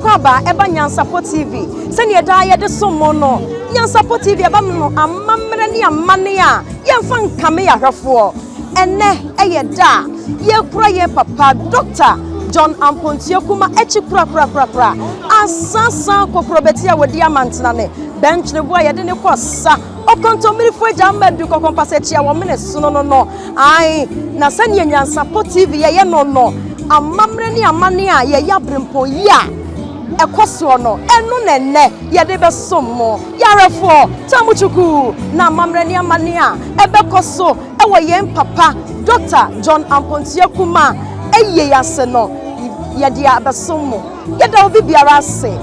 kwaba eba Nyansapo TV sene yeda yede somo no Nyansapo TV eba no amamre ne amane a yemfa nkame yahwefo ene eyeda ye kura ye papa Dr. John Apontuah Kumah echi kura asasa kokrobeti a wodi amantena ne bench ne boa yede ne kosa okontomiri fo jamba du ko compensate ya wo mene suno no ai na sane Nyansapo TV ye no amamre ni amane a ye yabrempo ya ekoso no enu nenne ye de besomo yarefo tamuchuku na amamre ni amane a ebekoso ewo ye papa Dr. John Apontuah Kumah eye yase no ye de abesomo ye da obi biara ase.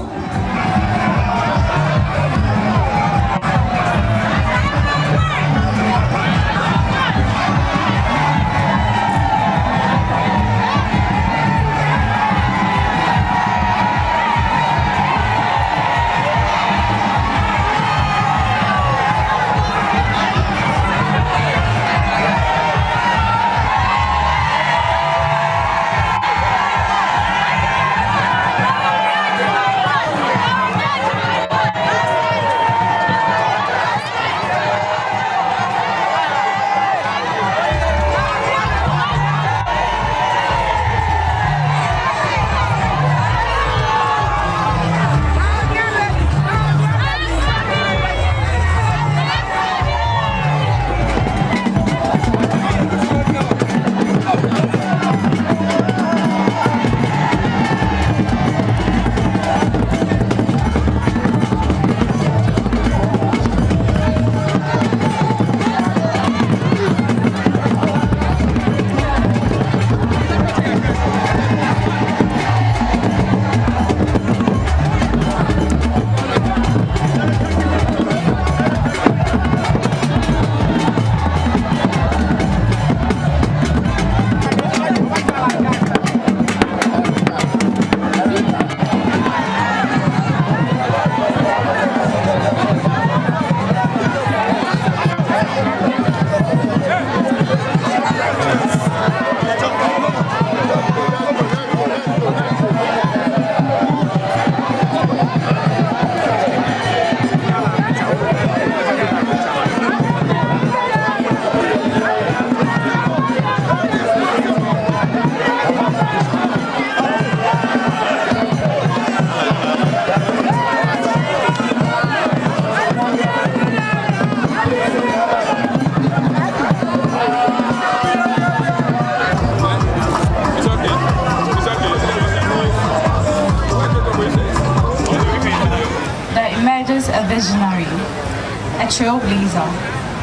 Trailblazer,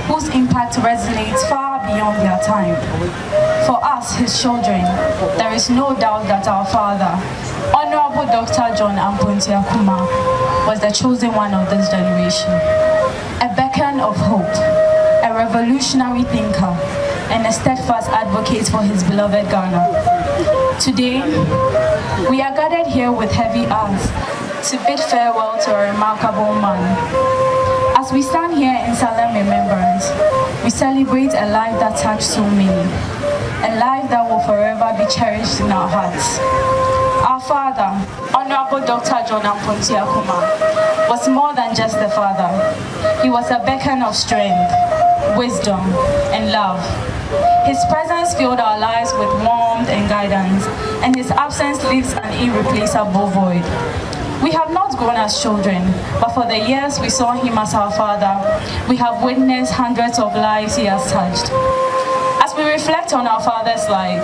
whose impact resonates far beyond their time. For us, his children, there is no doubt that our father, Honorable Dr. John Apontuah Kumah, was the chosen one of this generation. A beacon of hope, a revolutionary thinker, and a steadfast advocate for his beloved Ghana. Today, we are gathered here with heavy hearts to bid farewell to a remarkable man. As we stand here in solemn remembrance, we celebrate a life that touched so many, a life that will forever be cherished in our hearts. Our father, Honorable Dr. John Apontuah Kumah, was more than just a father. He was a beacon of strength, wisdom, and love. His presence filled our lives with warmth and guidance, and his absence leaves an irreplaceable void. We have not grown as children, but for the years we saw him as our father, we have witnessed hundreds of lives he has touched. As we reflect on our father's life,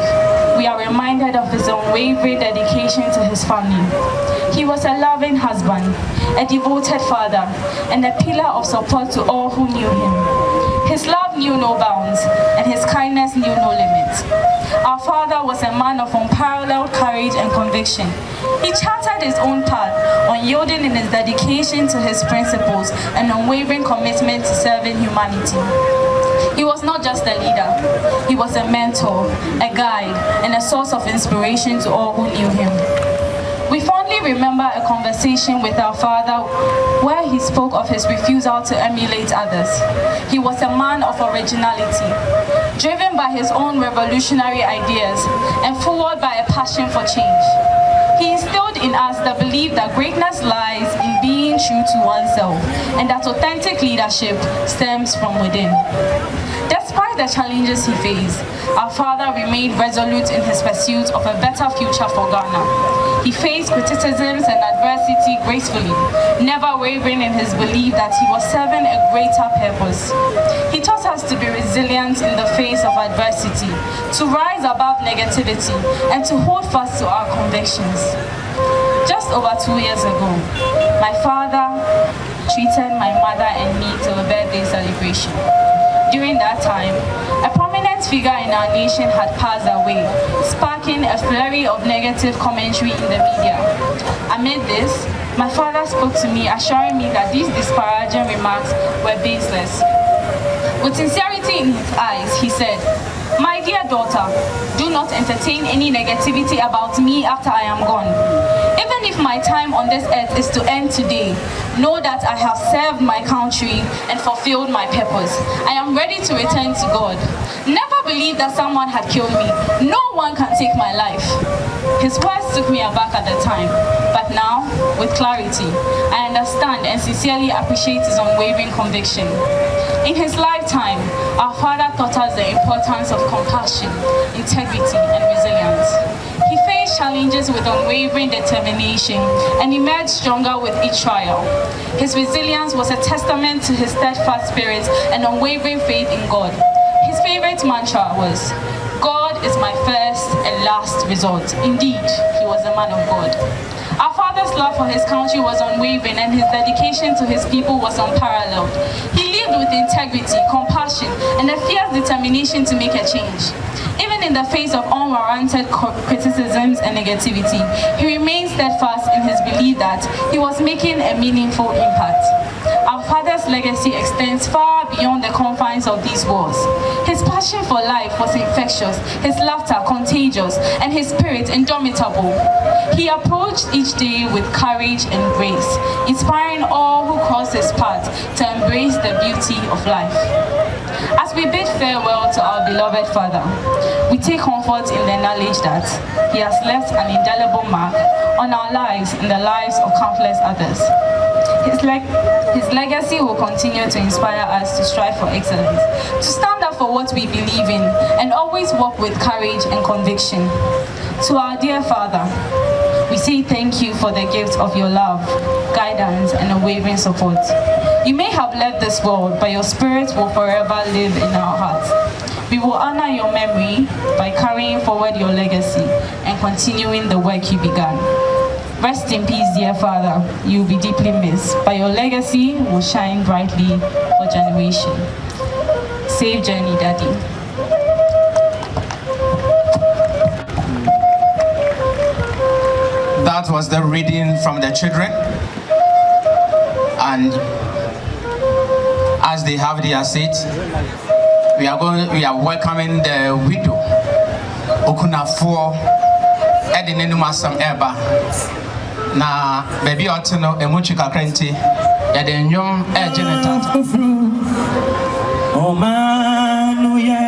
we are reminded of his unwavering dedication to his family. He was a loving husband, a devoted father, and a pillar of support to all who knew him. His love knew no bounds, and his kindness knew no limits. Our father was a man of unparalleled courage and conviction. He charted his own path, unyielding in his dedication to his principles and unwavering commitment to serving humanity. He was not just a leader, he was a mentor, a guide, and a source of inspiration to all who knew him. We fondly remember a conversation with our father where he spoke of his refusal to emulate others. He was a man of originality, driven by his own revolutionary ideas and fueled by a passion for change. He instilled in us the belief that greatness lies in being true to oneself and that authentic leadership stems from within. Despite the challenges he faced, our father remained resolute in his pursuit of a better future for Ghana. He faced criticisms and adversity gracefully, never wavering in his belief that he was serving a greater purpose. He taught us to be resilient in the face of adversity, to rise above negativity, and to hold fast to our convictions. Just over 2 years ago, my father treated my mother and me to a birthday celebration. During that time, a prominent figure in our nation had passed away, sparking a flurry of negative commentary in the media. Amid this, my father spoke to me, assuring me that these disparaging remarks were baseless. With sincerity in his eyes, he said, "My dear daughter, do not entertain any negativity about me after I am gone. Even if my time on this earth is to end today, know that I have served my country and fulfilled my purpose. I am ready to return to God. Never believe that someone had killed me. No one can take my life." His words took me aback at the time, but now, with clarity, I understand and sincerely appreciate his unwavering conviction. In his lifetime, our father taught us the importance of compassion, integrity, and resilience. He faced challenges with unwavering determination and emerged stronger with each trial. His resilience was a testament to his steadfast spirit and unwavering faith in God. His favorite mantra was, "God is my first and last resort." Indeed, he was a man of God. Our father's love for his country was unwavering and his dedication to his people was unparalleled. He lived with integrity, compassion, and a fierce determination to make a change. Even in the face of unwarranted criticisms and negativity, he remained steadfast in his belief that he was making a meaningful impact. Our father's legacy extends far beyond the confines of these walls. His passion for life was infectious, his laughter contagious, and his spirit indomitable. He approached each day with courage and grace, inspiring all who crossed his path to embrace the beauty of life. As we bid farewell to our beloved father, we take comfort in the knowledge that he has left an indelible mark on our lives and the lives of countless others. His legacy will continue to inspire us to strive for excellence, to stand up for what we believe in, and always walk with courage and conviction. To our dear father, we say thank you for the gift of your love, guidance, and unwavering support. You may have left this world, but your spirit will forever live in our hearts. We will honor your memory by carrying forward your legacy and continuing the work you began. Rest in peace, dear father. You will be deeply missed, but your legacy will shine brightly for generations. Safe journey, Daddy. That was the reading from the children, and as they have their seat, we are welcoming the widow Okunafo Edinenuma Eba. Na baby otino emuchi kakrenti ya de nyom genetata. Oh manu ye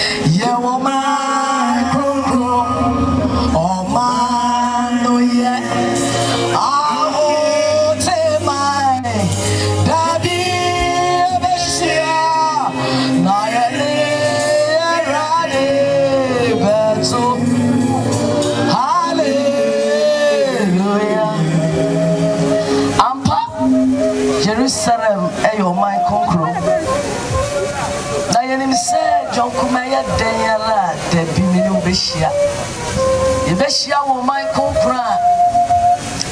Yeah, woman, oh man, oh yeah. I will take my daddy, Bessia, Nayane, Rade, Betso, hallelujah. Ampa, Jerusalem, ayo my concro. Nayanim said, John Kumah, Daniela, Debbie Minu Bessia. The Bessia will my concra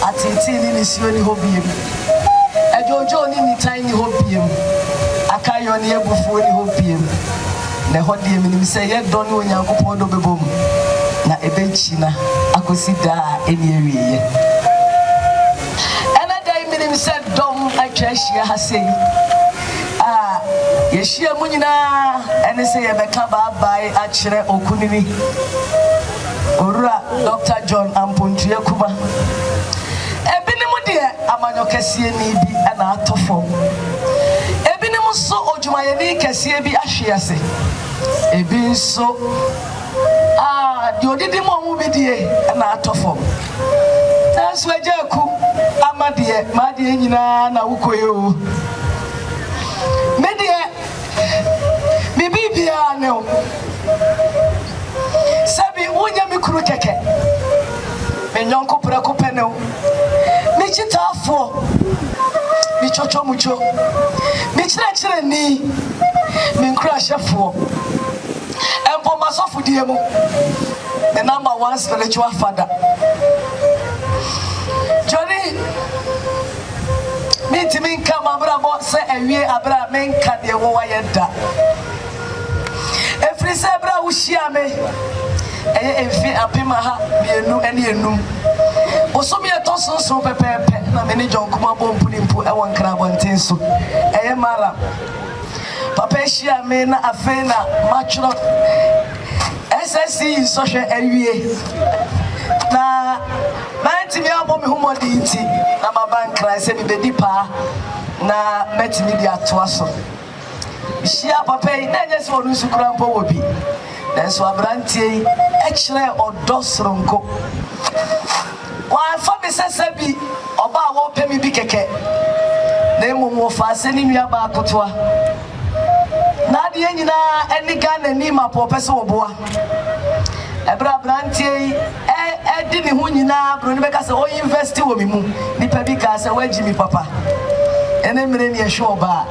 at 18 in his only hobby. A Jojo in tiny hopium. A Kayon here before the hopium. The hot dear minim say, yet don't know Yanko Pondo Bebum. Na a benchina, I could see that any area. And a day minim said, Dom, I trash ya say. Ah, yes, she a munina, and they say a becaba by Achere Okunini. Ora Dr. John Apontuah Kumah. Ebenezer dear amanyo kese ni bi na atofo. Ebenezer so ojumayeni kese bi ahwease. Ebi nso de odidi mo mu bi die na atofo. Tanso ajaku amade ma de nyina na wukoye o. Me de me bibia ne o. Sabi unya mikuru keke me nyonko prako peneo me chitafo me chocho mucho me chire ni me nkura shefo empo masofu die mu the number one spiritual father Johnny me timi nka mabra bo se awie abra me nka de wo wayeda efri se bra wo hia me Efi Appiah ha mienu ene enum Osomi etoso pepepe na me ne John Kumah bompudimpu e won kra bonten so eye mara papa hia me na afe na matro SSC so hwe awie na mantimi abom humodi nti na maban kra se bi bedi pa na metimi di atoa so hia papa na nyese wonu sukura mpo wobi That's why Branty actually or Dosronko. Why for me sabi oba wo pemi bi keke. Na mo fa seni nua ba akotwa. Na de nyina eni Ghana ni mapo pese oboa. Ebra Branty di ni hu nyina bro ni beka se o invest wo mi mu. Nipa bi ka se waji mi papa. Ene mire ni ehwe oba.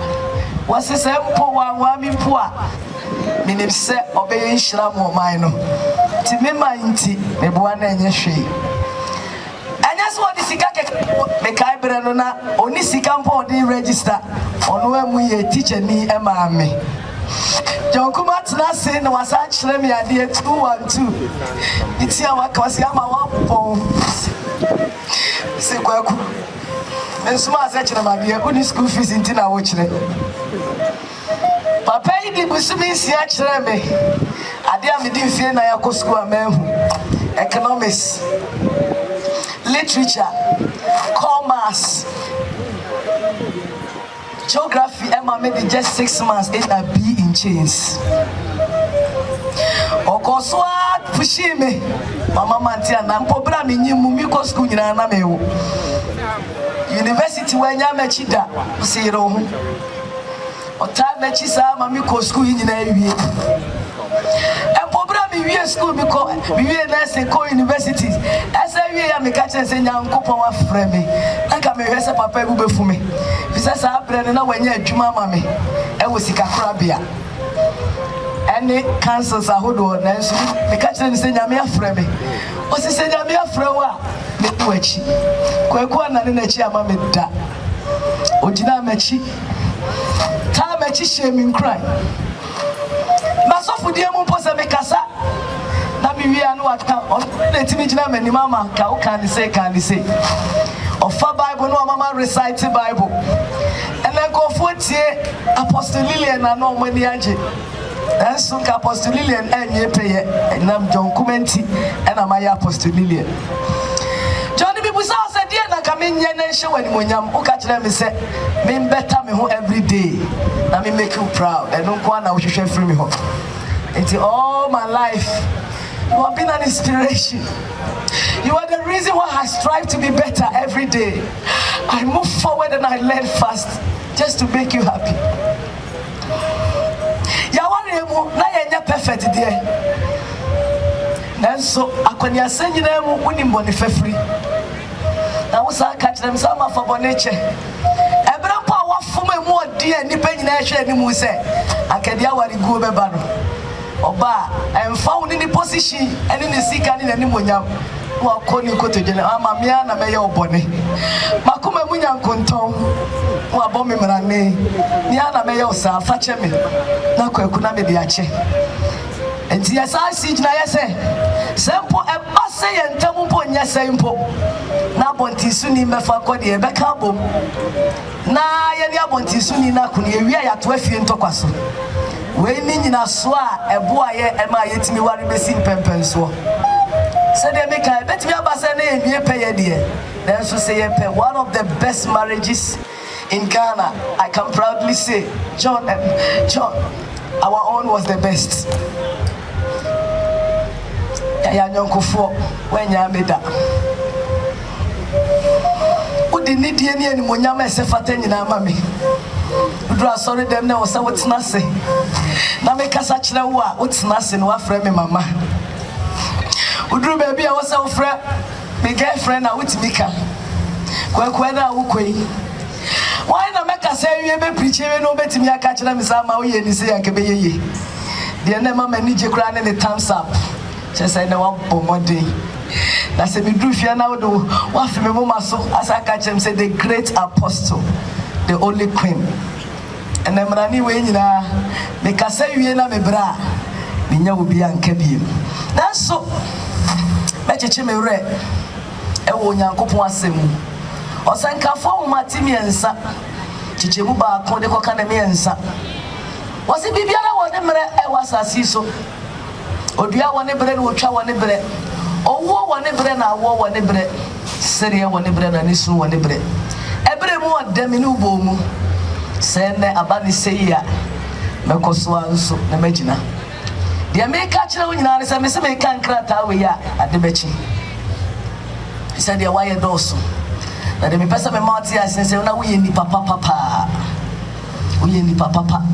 Wase se mpo wa mi mpo a minim se obeye nhira mo man no ti mema nti me boa na enye hwe anya so odi sika ke me kai bre no na oni sika mpo odi register ono amu ye teacher ni ema me John Kumah tna se na wasa kire me ade 212 iti awaka wase ama wapon se kwaku ensuma se kire ma de uni school fees nti na wo kire Papa idi busumi si a kire me ade a me di fie na ya ko school amehu economics literature commerce geography Emma made just 6 months in a B in chains okoswa pushi me mama mantia na mpobra me nyimu mi ko school nyina na mewo university wanya machida usiro hu Otame chisa mami ko school nyina awie. Empobra mi wie school mi ko mi wie nursing ko universities. Asa wie ya mi ka chense nyankopon wa frɛ me. Anka me hwese papa bu befu me. Bisa sa abrɛ na wanya adwuma ma me. E wo sika korabia. Ene cancers ahodo na nso mi ka chense nyame afrɛ me. O si se nyame afrɛ wa me tu achi. Kwaku na ne na chi ama me da. Ojina machi time echi shame cry masofu die mu posa me kasa na mi wi anu aka on na timi gina mani mama ka o kan say ofa bible no mama recite bible and then go for tie apostle Lillian na no mani age enso ka apostle Lillian enye peye nam John Kumah and am apostle Lillian Johnny people say die na ka me nye na hye wani monyam o ka kire me say me better me ho every day na me make you proud and don't go na wo hwehwe free me ho Until all my life, you have been an inspiration. You are the reason why I strive to be better every day. I move forward and I learn fast just to make you happy. Yawaremu na yenya perfect there. Nanso akonya senyina mu unim boni fefri. Na wo sa ka kire me sa ma fa boni che. Ebra mpa wafuma mu odi anipa nyina hwe animu se akadia wari guo beba no. Oba emfa wo ni position eni ni sika ni animonyam. Wa koni koto jene ama mia na meye obone. Makuma mu nyankonton. Wa bo me mrane. Nia na meye osa fa che me. Na kwaku na me de ache. Enti yesa si na yese. Sempo e base ye ntamu mpo nya sempo. Na bonti suni mefa kodi e beka bom. Na ye ni abonti suni na kunu ye wi ya to afie ntokwaso. We ni nyina so a ebo aye e ma yetimi ware besi mpempenso. Said they make a bet me about saying you pay a dear. Then so say one of the best marriages in Ghana. I can proudly say, John, our own was the best. Ya nyonko fo when ya meda. Udi ni die ni eni monyama ese fata nyina mami. Udra sorry dem na osa wotena se. Na me kasa kire wo a wotena se no afre me mama. Udru baby I was our friend, my girlfriend I with Mika. Kwena ukoi. Why na make us say you be preaching no beti me aka kire me sama we ni say anke be ye. The na mama ni je kra ne thumbs up. Just say na wa bomode. Na say me dru fia na wo do wa fi me mama so as aka kire say the great apostle, the only queen. And na mrani we nyina me ka say wie na me bra. Me nya obi anka biem. Na so Mecheche me re ewo nyankopon asemu osankafo mati miensa chichemu ba ko de koka na miensa wose bibiara wone mre ewasasi so odua wone bre na otwa wone bre owo wone bre na awo wone bre sere wone bre na nisu wone bre ebre mu odami nu bomu sene abani seya mekoso anso na magina the America children nyina say me say me kan krata we ya adebechi. He said the why doso. Na de me pesa me mouth ya say na we ni papa. We ni papa.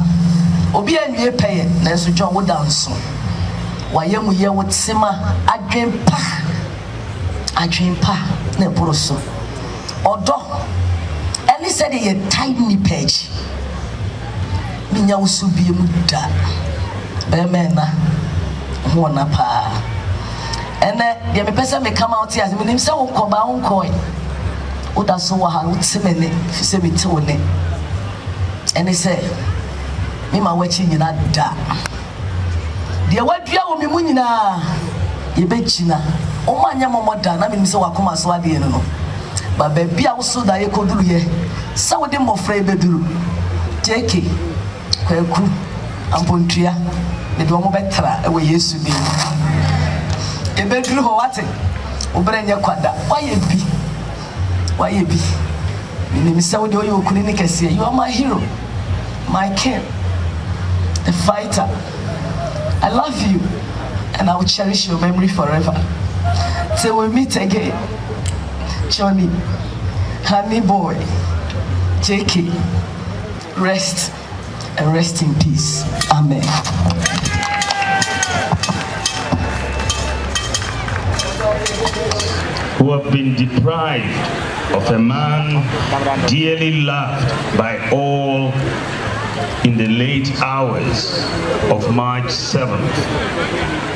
Obi anwie peye na so John wo dance. Waye mu ye wotsema adwempa na poroso. Odo any said ye tiny page. Minya usubi mu da. Bemena wona pa ene ye me pese me come out here me nim se wo ko ba wo ko oda so wa ha utsemene se me te woni ene se me ma wachi nyina da de wadua wo me mu nyina ye begina o ma nya momoda na me nim se wakoma so ade no ba ba bia wo so da ye koduru ye se wo de mofra beduru teke kwaku Apontuah me do mo betra e we Yesu bi e beduru ho wate obranya kwada waye bi me say we do you okuni ni kese you are my hero, my king, the fighter. I love you and I will cherish your memory forever till we meet again. Johnny, honey boy, JK, rest and rest in peace. Amen. Who have been deprived of a man dearly loved by all in the late hours of March 7th.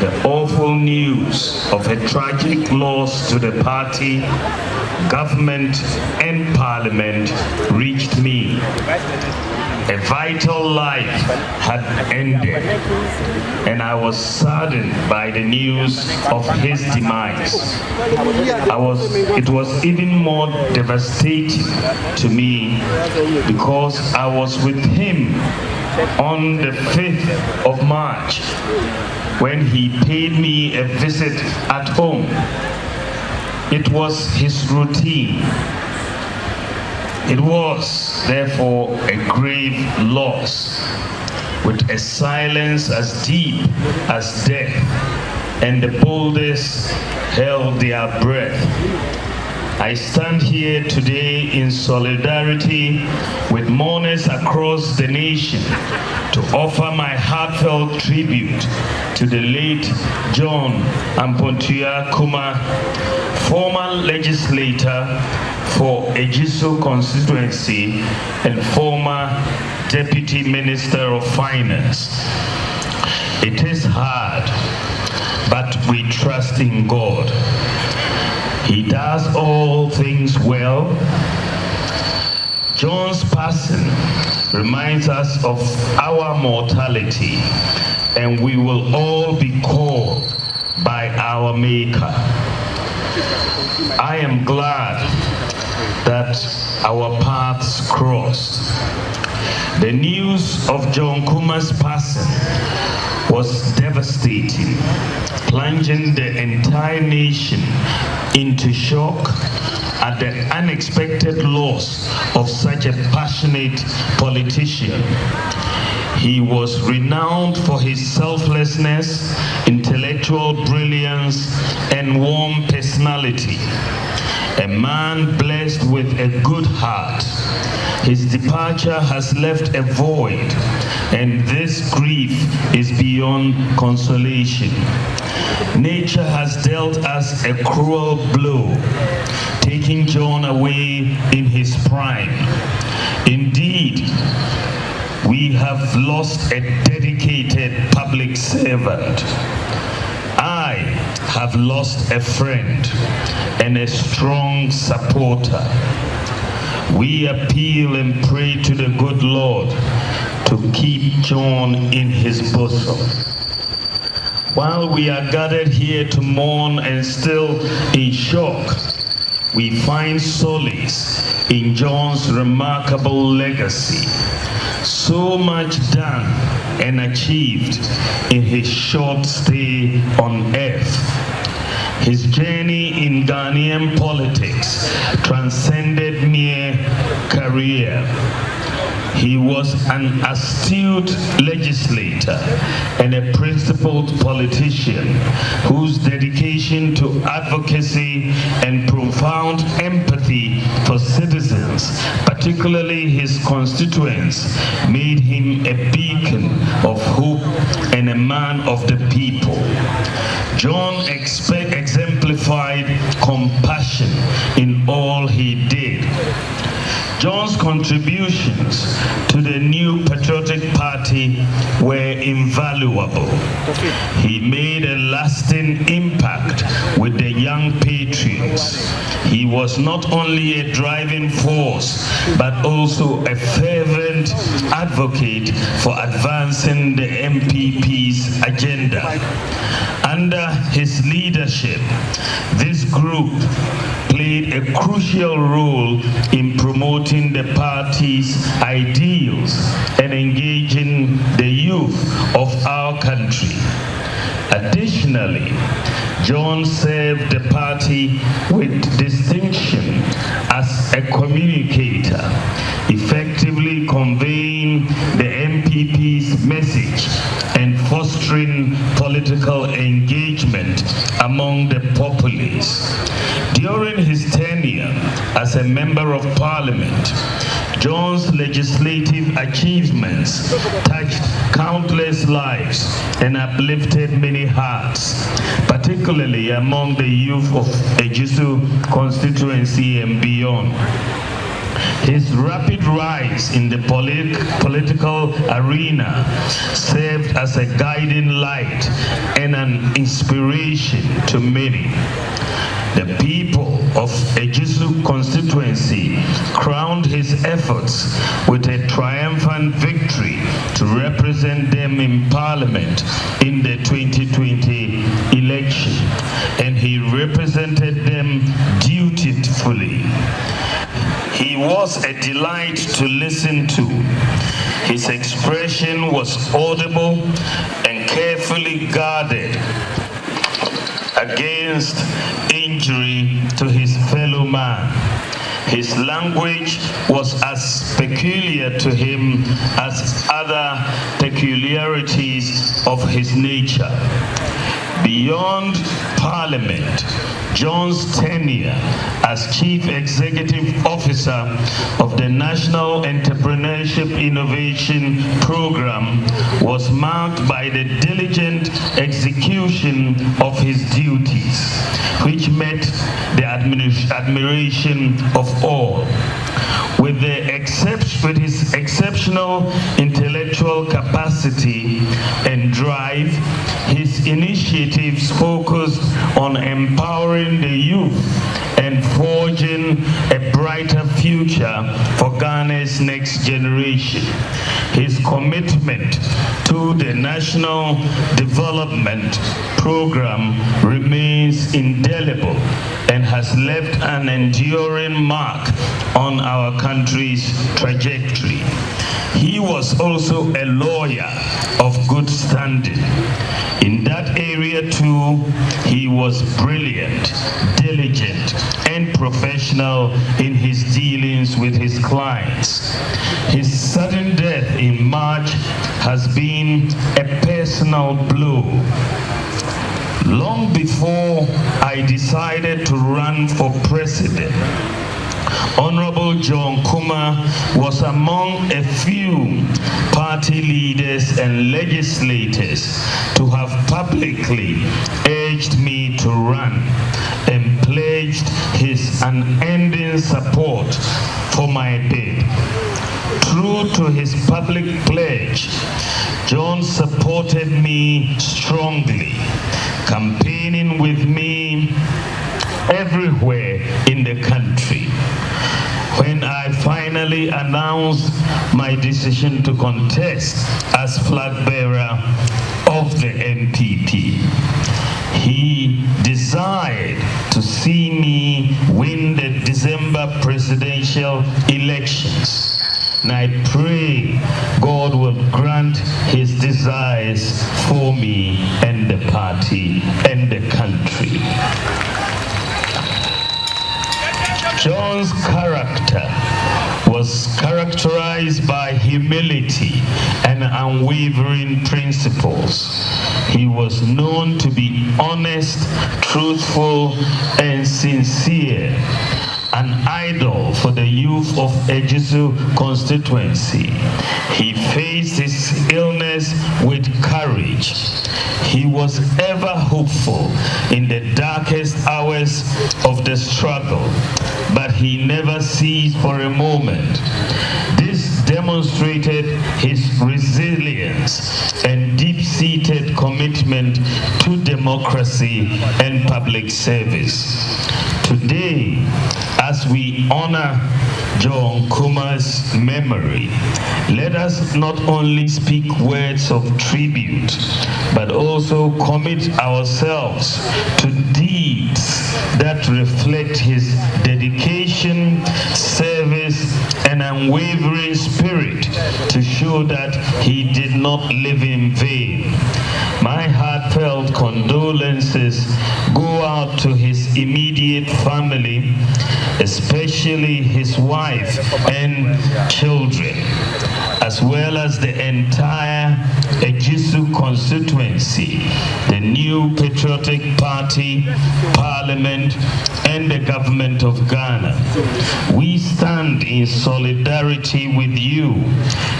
The awful news of a tragic loss to the party, government and parliament reached me. A vital life had ended, and I was saddened by the news of his demise. It was even more devastating to me because I was with him on the 5th of March when he paid me a visit at home. It was his routine. It was, therefore, a grave loss. with a silence as deep as death, and the boldest held their breath. I stand here today in solidarity with mourners across the nation to offer my heartfelt tribute to the late John Apontuah Kumah, former legislator for Ejisu constituency and former Deputy Minister of Finance. It is hard, but we trust in God. He does all things well. John's passing reminds us of our mortality, and we will all be called by our Maker. I am glad that our paths crossed. The news of John Kumah's passing was devastating, plunging the entire nation into shock at the unexpected loss of such a passionate politician. He was renowned for his selflessness, intellectual brilliance, and warm personality. A man blessed with a good heart. His departure has left a void, and this grief is beyond consolation. Nature has dealt us a cruel blow, taking John away in his prime. Indeed, we have lost a dedicated public servant. I have lost a friend and a strong supporter. We appeal and pray to the good Lord to keep John in his bosom. While we are gathered here to mourn and still in shock, we find solace in John's remarkable legacy. So much done and achieved in his short stay on earth. His journey in Ghanaian politics transcended mere career. He was an astute legislator and a principled politician whose dedication to advocacy and profound empathy for citizens, particularly his constituents, made him a beacon of hope and a man of the people. John exemplified compassion in all he did. John's contributions to the new Patriotic Party were invaluable. He made a lasting impact with the young patriots. He was not only a driving force, but also a fervent advocate for advancing the MPP's agenda. Under his leadership, this group played a crucial role in promoting the party's ideals and engaging the youth of our country. Additionally, John served the party with distinction as a communicator, effectively conveying the MPP's message and fostering political engagement among the populace. During his tenure as a member of parliament, John's legislative achievements touched countless lives and uplifted many hearts, particularly among the youth of Ejisu constituency and beyond. His rapid rise in the political arena served as a guiding light and an inspiration to many. The people of Ejisu constituency crowned his efforts with a triumphant victory to represent them in Parliament in the 2020 election, and he represented them dutifully. He was a delight to listen to. His expression was audible and carefully guarded against injury to his fellow man. His language was as peculiar to him as other peculiarities of his nature. Beyond Parliament, John's tenure as Chief Executive Officer of the National Entrepreneurship Innovation Program was marked by the diligent execution of his duties, which met the admiration of all. With his exceptional intellectual capacity and drive, his initiatives focused on empowering the youth and forging a brighter future for Ghana's next generation. His commitment to the National Development Program remains indelible and has left an enduring mark on our country's trajectory. He was also a lawyer of good standing. In that area too, he was brilliant, diligent, and professional in his dealings with his clients. His sudden death in March has been a personal blow. Long before I decided to run for president, Honorable John Kumah was among a few party leaders and legislators to have publicly urged me to run and pledged his unending support for my bid. True to his public pledge, John supported me strongly, campaigning with me everywhere in the country. When I finally announced my decision to contest as flag bearer of the NPP, he desired to see me win the December presidential elections. And I pray God will grant his desires for me and the party and the country. John's character was characterized by humility and unwavering principles. He was known to be honest, truthful, and sincere. An idol for the youth of Ejisu constituency. He faced his illness with courage. He was ever hopeful in the darkest hours of the struggle, but he never ceased for a moment. This demonstrated his resilience and deep-seated commitment to democracy and public service. Today, as we honor John Kumah's memory, let us not only speak words of tribute, but also commit ourselves to deeds that reflect his dedication, service, and unwavering spirit to show that he did not live in vain. My heartfelt condolences go out to his immediate family, especially his wife and children, as well as the entire Ejisu constituency, the new Patriotic Party, Parliament, and the government of Ghana. We stand in solidarity with you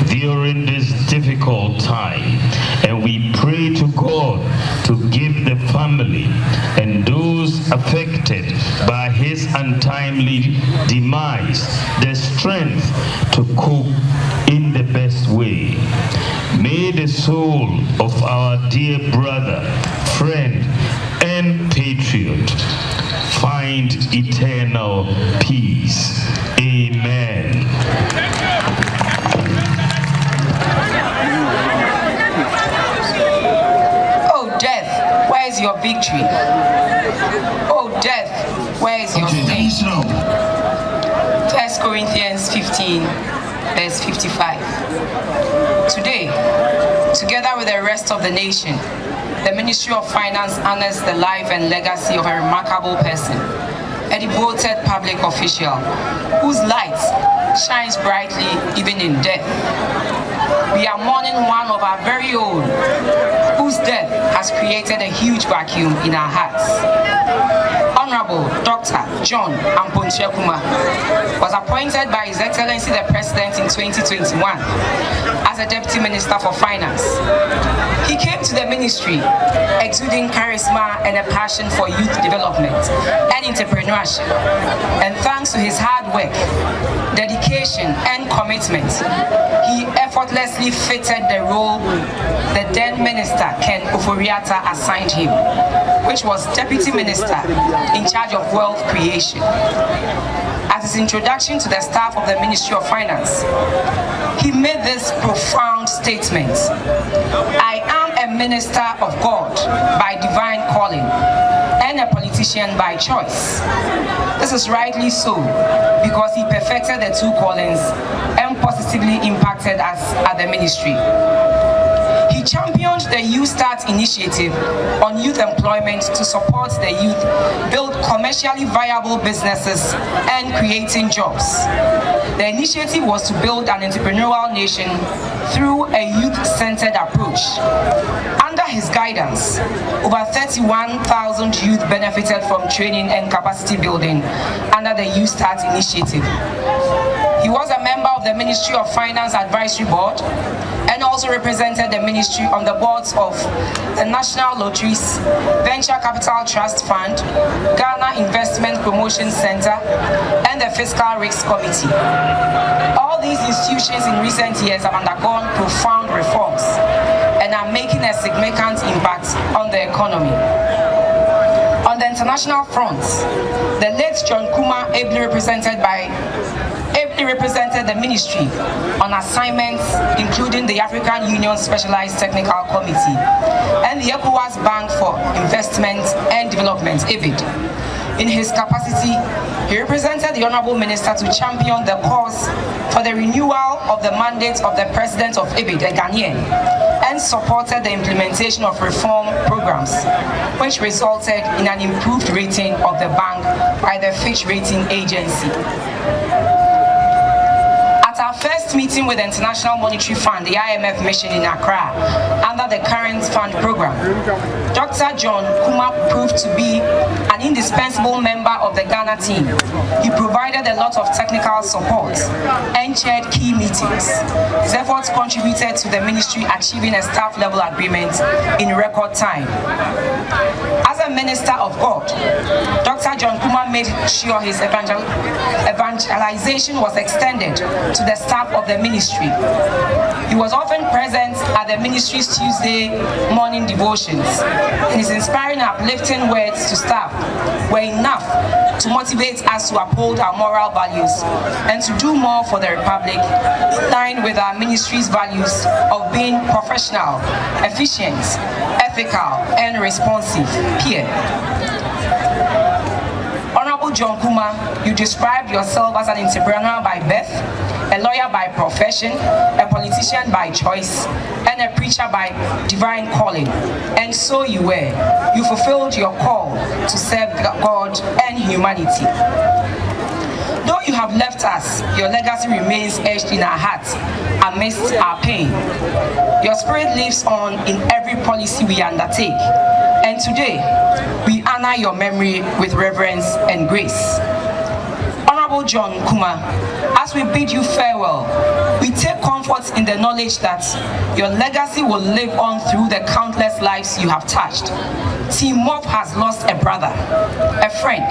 during this difficult time, and we pray to God to give the family and those affected by his untimely demise the strength to cope in the best way. May the soul of our dear brother, friend, and patriot find eternal peace. Amen. Oh, death, where is your victory? Oh, death, where is your sting? 1 Corinthians 15, verse 55. Today, together with the rest of the nation, the Ministry of Finance honors the life and legacy of a remarkable person, a devoted public official whose light shines brightly even in death. We are mourning one of our very own whose death has created a huge vacuum in our hearts. Honorable Dr. John Apontuah Kumah was appointed by His Excellency the President in 2021 as a Deputy Minister for Finance. He came to the ministry exuding charisma and a passion for youth development and entrepreneurship. And thanks to his hard work, dedication, and commitment, he effortlessly fitted the role the then Minister Ken Oforiatta assigned him, which was Deputy Minister in charge of wealth creation. At his introduction to the staff of the Ministry of Finance, he made this profound statement: I am a minister of God by divine calling and a politician by choice. This is rightly so, because he perfected the two callings and positively impacted us at the ministry. He championed the Youth Start initiative on youth employment to support the youth build commercially viable businesses and creating jobs. The initiative was to build an entrepreneurial nation through a youth-centered approach. Under his guidance, over 31,000 youth benefited from training and capacity building under the Youth Start initiative. He was a member of the Ministry of Finance Advisory Board and also represented the ministry on the boards of the National Lotteries, Venture Capital Trust Fund, Ghana Investment Promotion Center, and the Fiscal Risks Committee. All these institutions in recent years have undergone profound reforms and are making a significant impact on the economy. On the international front, the late John Kumah ably represented the ministry on assignments including the African Union Specialized Technical Committee and the ECOWAS Bank for Investment and Development, EBID. In his capacity, he represented the Honorable Minister to champion the cause for the renewal of the mandate of the President of EBID, a Ghanaian, and supported the implementation of reform programs, which resulted in an improved rating of the bank by the Fitch Rating Agency. At our first meeting with the International Monetary Fund, the IMF mission in Accra, under the current fund program, Dr. John Kumah proved to be an indispensable member of the Ghana team. He provided a lot of technical support and chaired key meetings. His efforts contributed to the ministry achieving a staff-level agreement in record time. As a minister of God, Dr. John Kumah made sure his evangelization was extended to the staff of the ministry. He was often present at the ministry's Tuesday morning devotions, and his inspiring and uplifting words to staff were enough to motivate us to uphold our moral values and to do more for the Republic in line with our ministry's values of being professional, efficient, ethical, and responsive. Peer. Honorable John Kumah, you described yourself as an entrepreneur by birth, a lawyer by profession, a politician by choice, and a preacher by divine calling. And so you were. You fulfilled your call to serve God and humanity. Though you have left us, your legacy remains etched in our hearts amidst our pain. Your spirit lives on in every policy we undertake. And today, we honor your memory with reverence and grace. Honorable John Kumah, as we bid you farewell, we take comfort in the knowledge that your legacy will live on through the countless lives you have touched. Team Mob has lost a brother, a friend,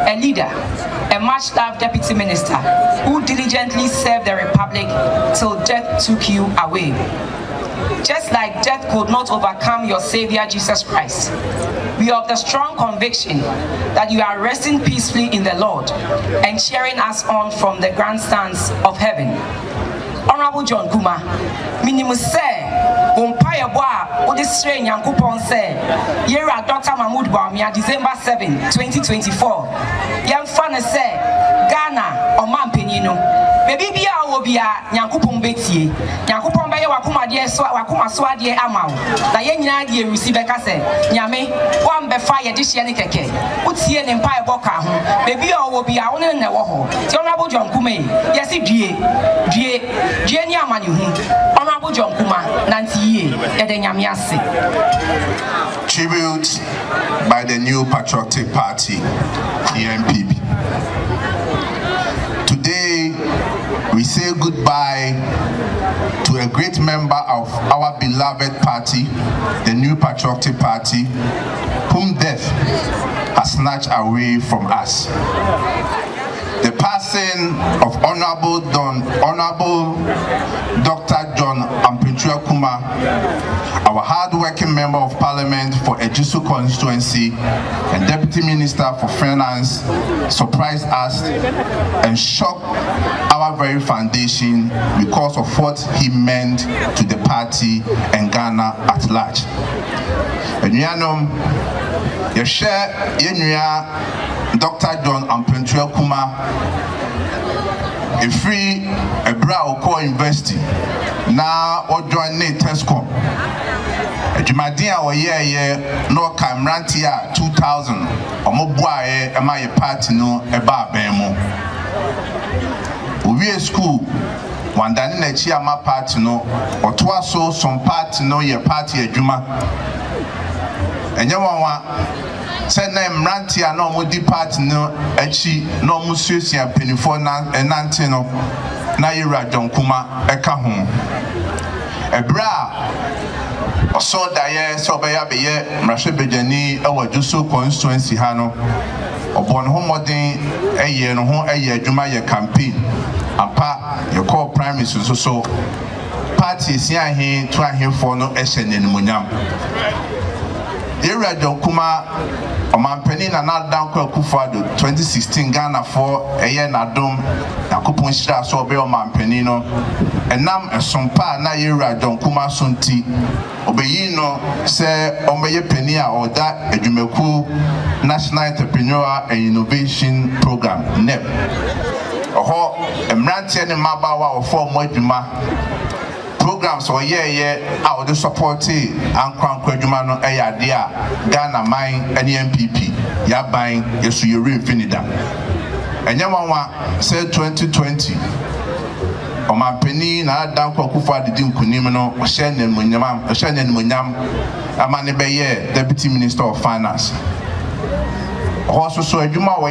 a leader, a much-loved deputy minister who diligently served the Republic till death took you away. Just like death could not overcome your Savior Jesus Christ, we are of the strong conviction that you are resting peacefully in the Lord and cheering us on from the grandstands of heaven. Honorable John Kumah, minimum say, umpire boa, Odisre Nyankupon say, Yera Dr. Mahmoud Bawumia, December 7, 2024. Young fan say, Ghana or Mampenino. Baby Bia will be a Nyankupon Betty, Nyankupon ye wakuma de so wakuma so ade ama wo na ye nyina de receive ka se nyame wan be fa ye de hye ne keke utie ne mpa e boka ho bebi o wo bia wo ne ne wo ho ti Honorable John Kumah ye si due ni amani hu Honorable John Kumah nanti ye e de nyame ase. Tribute by the new Patriotic Party, ENPP. Today, we say goodbye to a great member of our beloved party, the new Patriotic Party, whom death has snatched away from us. The passing of Honorable Dr. John Apontuah Kumah, our hard-working member of Parliament for Ejisu constituency and Deputy Minister for Finance, surprised us and shocked our very foundation because of what he meant to the party and Ghana at large. And you share Dr. John Apontuah Kumah, a free a brow core university now or join Tesco. A Jumadia or year no Camrantia 2000 or Mobuae am I a party no a bar bemo. We a school one done a chiama party no or twice so some party no your party a Juma. And you want send them rantia no more depart no echi no mususia penifo na enante no na yira John Kumah eka ho ebra oso daye so beya beye mrahwe bejani ewa Juso constituency ha no obon ho modern eye no ho eye adwuma ye campaign apa ye call prime minister so party sia he to ahe for no ehye nenumunyam Yira John Kumah Omampeni na Danko Akufo-Addo 2016 Ghana for eye na dom na kupon shira so obe Omampeni no enam esompa na Yira John Kumah sonti obeyi no se omeye peni a oda adwumaku National Entrepreneurial and Innovation Program NEP oho emrantie ne mabawa ofo mo adwuma programs or out the support and Kwadwuma no dia Ghana mine and NPP ya buying yesu yuri infinida enye wanwa say 2020 Omampeni na Danko Akufo-Addo di nkunim no ohye nemunyam amane beye Deputy Minister of Finance also so adwuma wo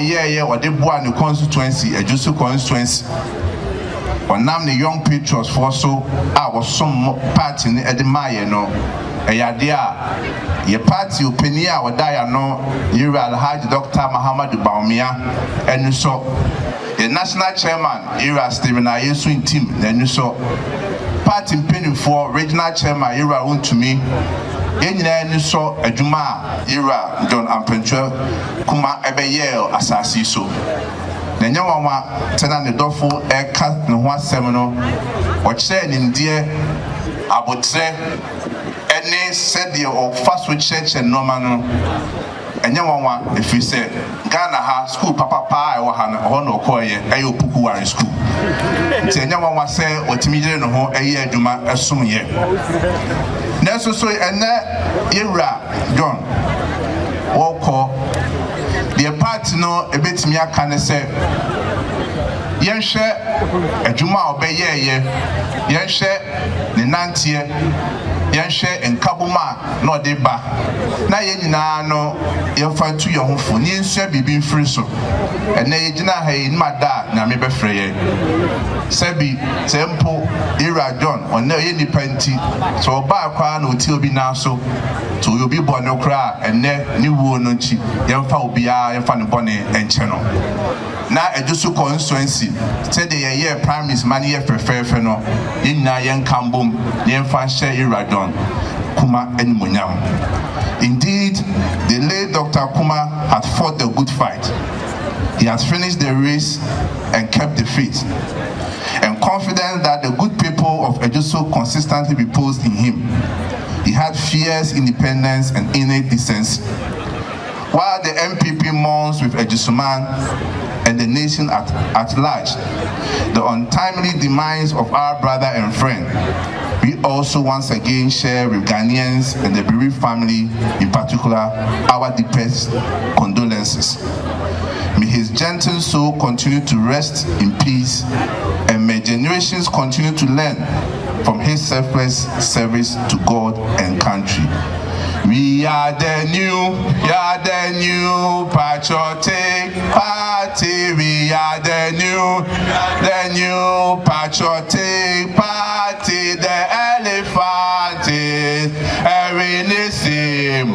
ode boa ne constituency Ejusu constituency Onam the young patriots for so was some party in Edemaye no Eyadia ye party opinion or dia no Yira Alhaji Dr. Bawumia and so the national chairman Yira Stephen Ayesu in team then so party penny for regional chairman Yira Untumi and so Ejuma Yira John Apontuah Kumah Ebeye asasi so Nenya wanwa tena ne dofo eka ne ho asem no o kire ne ndie abotre ene sede o faso church normal no enya wanwa efi se Ghana ha school papa e wo ha no no koye e opuku ware school ti enya wanwa se otimigire no ho eye adwuma esomye na so ene Yira John woko the party no ebetimi aka ne se yenhwe adwuma obeyeye yenhwe ne nantie yenhwe enkabuma no de ba na yenyina no yefa tu ye hofo ni nsua bibi mfiri so ene yegina ha yi mada na me befre ye sebi tempo Yira John onne ye nipa nti so ba kwa na oti obi na so to obi bo no kra ene ni wuo no nchi yemfa obia yemfa ne bone enche no na Ejusu constituency said the year prime minister money ye prefer no yina yen kambom yemfa hye Yira John Kumah enmunyam. Indeed, the late Dr. Kumah had fought the good fight. He has finished the race and kept the faith, and confident that the good people of Ejusu consistently reposed in him. He had fierce independence and innate decency. While the MPP mourns with Ejusu man and the nation at large the untimely demise of our brother and friend, we We also once again share with Ghanaians and the bereaved family, in particular, our deepest condolences. May his gentle soul continue to rest in peace, and may generations continue to learn from his selfless service to God and country. We are the new Patriotic Party. We are the new Patriotic Party. The elephant is Ebenezer.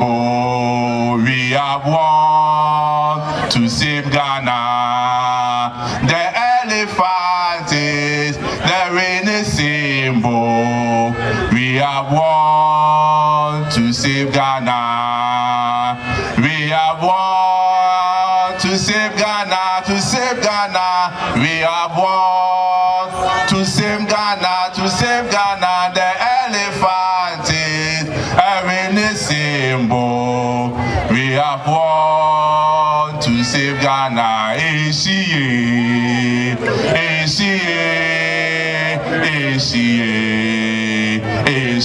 We are one to save Ghana. The elephant is the winning symbol. We are one to save Ghana. We are one to save Ghana, to save Ghana. We are one to save Ghana, to save Ghana. The elephant is a winning symbol. We are one to save Ghana.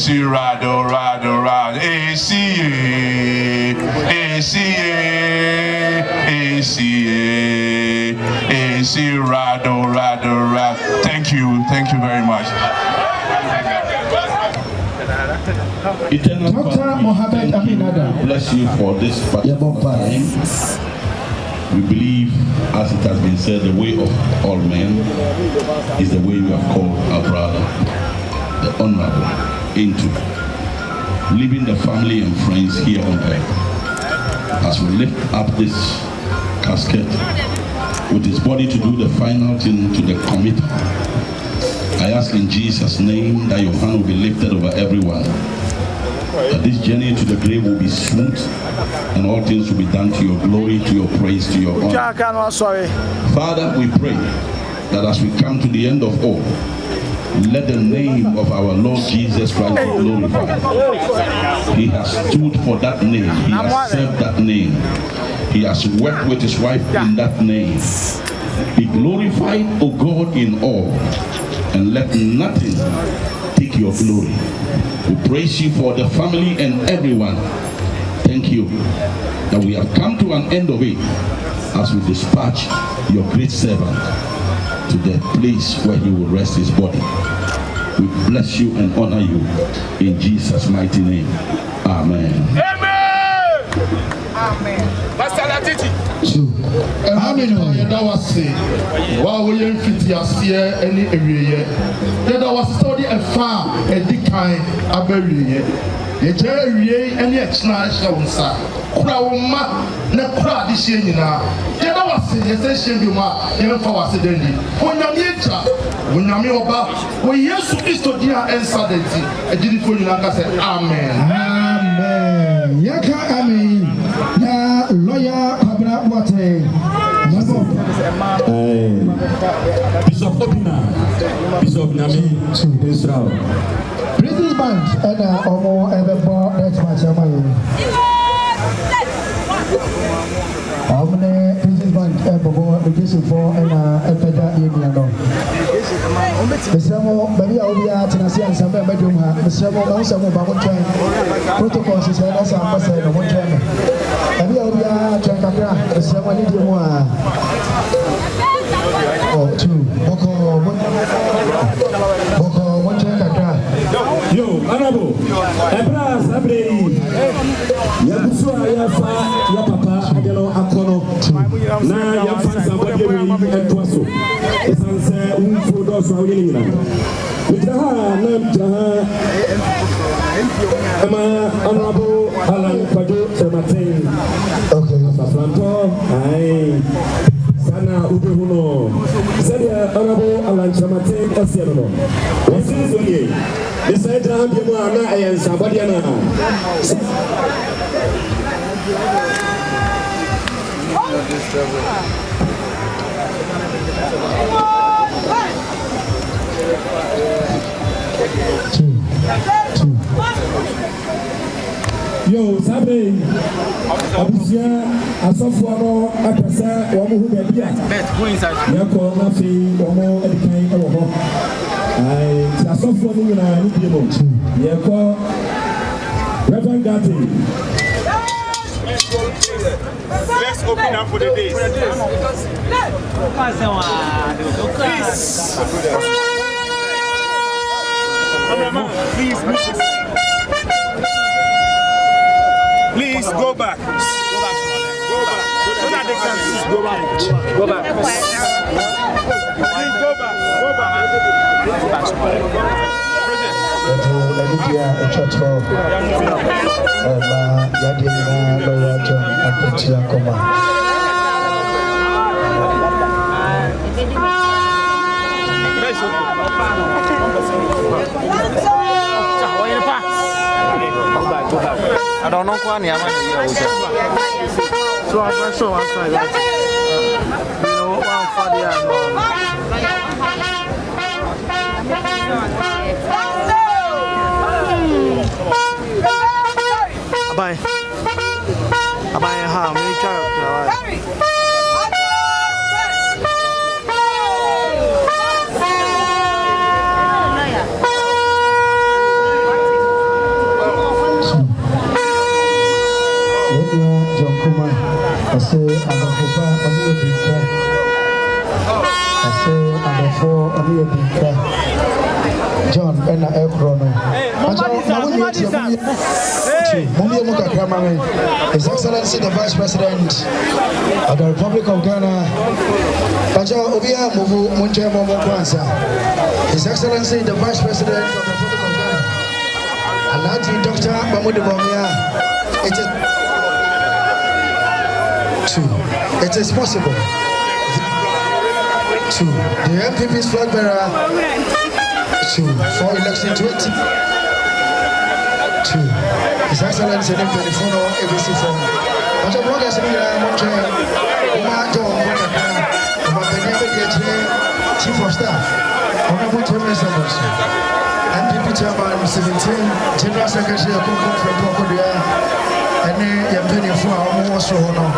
Rado, rado. Thank you very much. Eternal Father, bless you for this particular time. We believe, as it has been said, the way of all men is the way you have called our brother, the honorable, into leaving the family and friends here on earth. As we lift up this casket with his body to do the final thing to the Committal, I ask in Jesus' name that your hand will be lifted over everyone, that this journey to the grave will be smooth and all things will be done to your glory, to your praise, to your honor. Father, we pray that as we come to the end of all, let the name of our Lord Jesus Christ be glorified. He has stood for that name. He has served that name. He has worked with his wife in that name. Be glorified, O God, in all, and let nothing take your glory. We praise you for the family and everyone. Thank you that we have come to an end of it as we dispatch your great servant to the place where he will rest his body. We bless you and honor you in Jesus' mighty name. Amen. Amen. Pastor Latiti. Amen. That was say, while we are fit here any area, that was study a farm a decline aberie. The Jerry and the extra sa. Krawma na kra de hye nyina. Ye da wase ye se hye bi ma ye mfa wase dandi. Onyame echa, onyame oba, wo Yesu Kristo di a ensa denti. Ejiri fo nyina ka se amen. Amen. Yaka amen. Ya lawyer Kabra Boate. Bishop Obina. Bishop Nami Israel. British Bank and Omo Everbo next match Omne British Bank Everbo education for and Appiah Union. Mesamo Baby Obia Tenasi and Samba Beduma, Mesamo Monsamo Bamontran, protocols is as ambassador of Montran. Baby Obia Trancabra, Mesamo Lidimoa. Oh, two. Boko Montran. Yo, Honorable, Ebra Sabrei, Yabusua Yafa, Yapapa, Agelo Akono, Na Yafa Sabadi and Twaso, Esanse, Unfodos, Raulina. Mitaha, Namtaha, Emma, Honorable Alan Pado, Sematin, okay, Safranto, aye. Sana Ubehuno, Sadia Honorable Alan Chamatin, Asiano. What is it? The side of the Moana and Sabadiana. Yo, Sabre, Abusia, Asofuano, Apasa, Wamu Bebia, Yako, Nafi, Omo, Edikai, Omo. I saw for me when I need to. Yeah, call Reverend Gatti. Let's open up for the days. Please go back. Go back. So that they can see. Go back. Go back. Please go back. Go back. I don't know what I'm so I'm not sure what's like that. You know, one for the other. Bye. Bye. How many characters? I say I'm a John and His Excellency the Vice President of the Republic of Ghana, His Excellency the Vice President of the Republic of Ghana, Alhaji Dr. Bawumia. It is possible. The MPP's flag bearer for election 20. His Excellency the Telefono ABC for. But the bloggers in Chief of Staff, Honorable MPP Chairman 17, General Secretary of Kumah, and the penny for our most honor.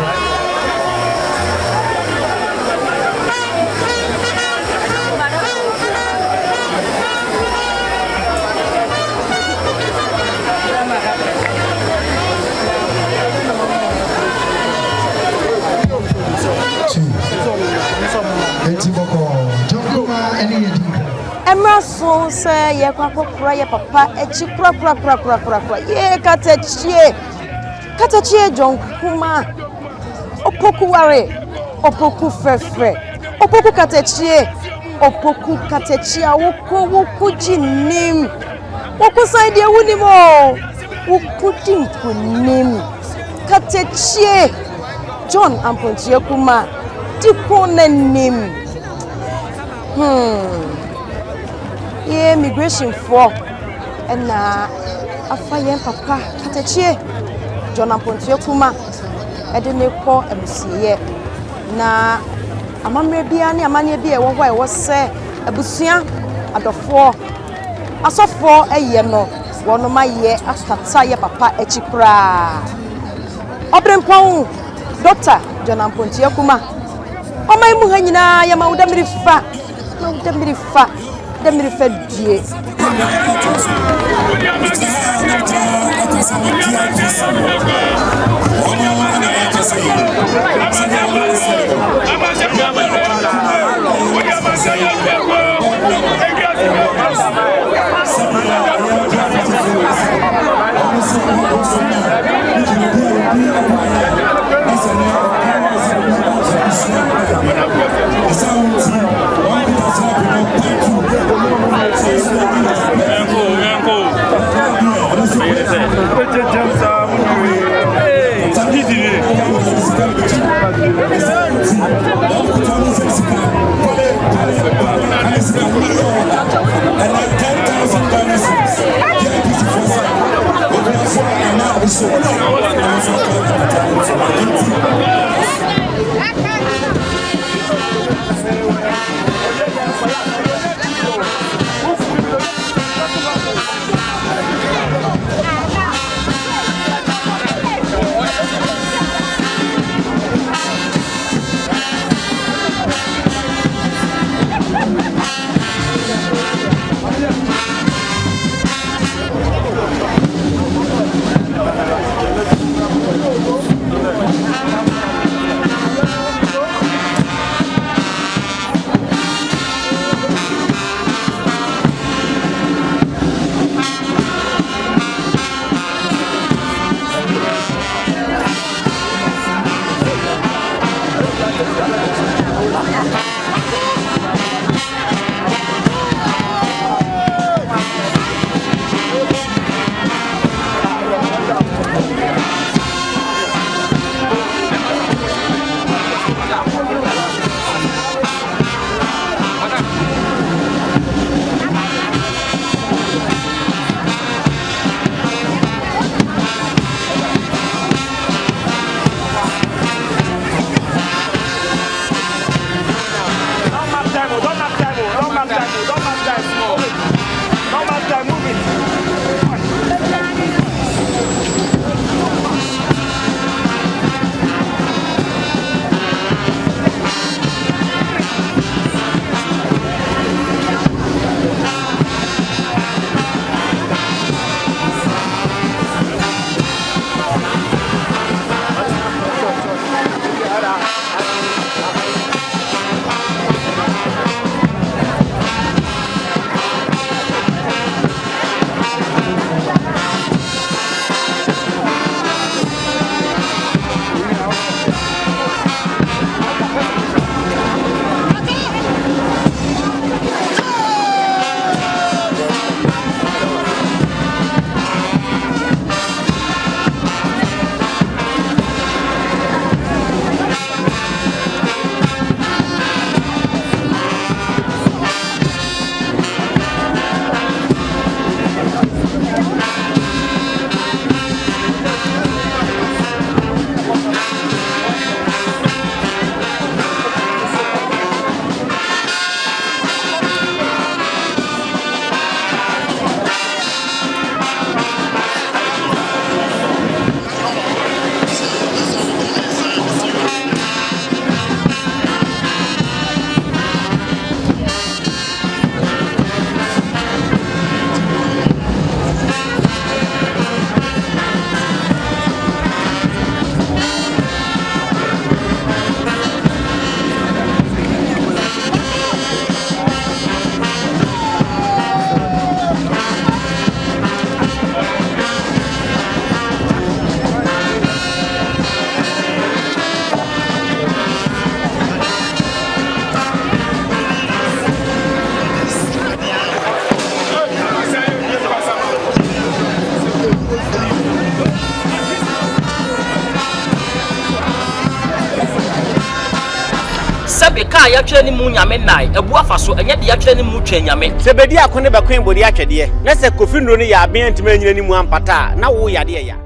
Emerson say ye kwakokura ye papa echi kura ye katachie John Kumah opoku ware opoku fefre opoku katachie woko jinim woko side ye wunimo woko dinkunim katachie John Apontuah Kumah dikonanim yeah, immigration for and Appiah papa katachie John Apontuah Kumah edene ko MCA na amamre bia ne amane bia wo hwa e wo se abusua adofo asofo eye no wono maye akata ye papa echikra obrempon Dr. John Apontuah Kumah omai mu hanyina ya mawudamiri fa demiri fa die Sabe ka ya twa ni mu nyame nai ebu afa so enye de ya twa ni mu twa nyame se bedi akone be kwen bodi ahwede na se kofi nro ni ya aben ntime nyina ni mu ampata na wo yade ya